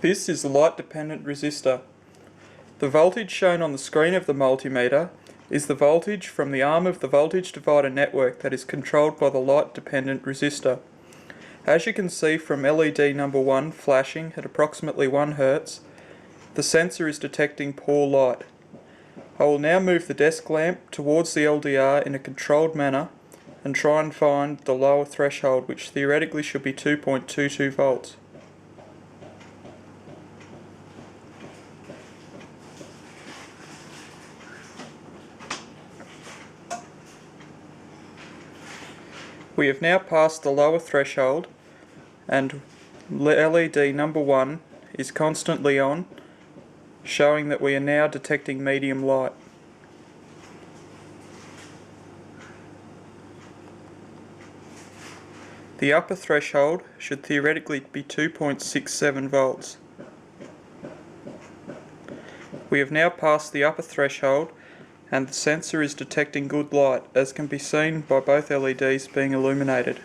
This is a light-dependent resistor. The voltage shown on the screen of the multimeter is the voltage from the arm of the voltage divider network that is controlled by the light-dependent resistor. As you can see from LED number 1 flashing at approximately 1 Hz, the sensor is detecting poor light. I will now move the desk lamp towards the LDR in a controlled manner and try and find the lower threshold, which theoretically should be 2.22 volts. We have now passed the lower threshold and LED number 1 is constantly on, showing that we are now detecting medium light. The upper threshold should theoretically be 2.67 volts. We have now passed the upper threshold and the sensor is detecting good light, as can be seen by both LEDs being illuminated.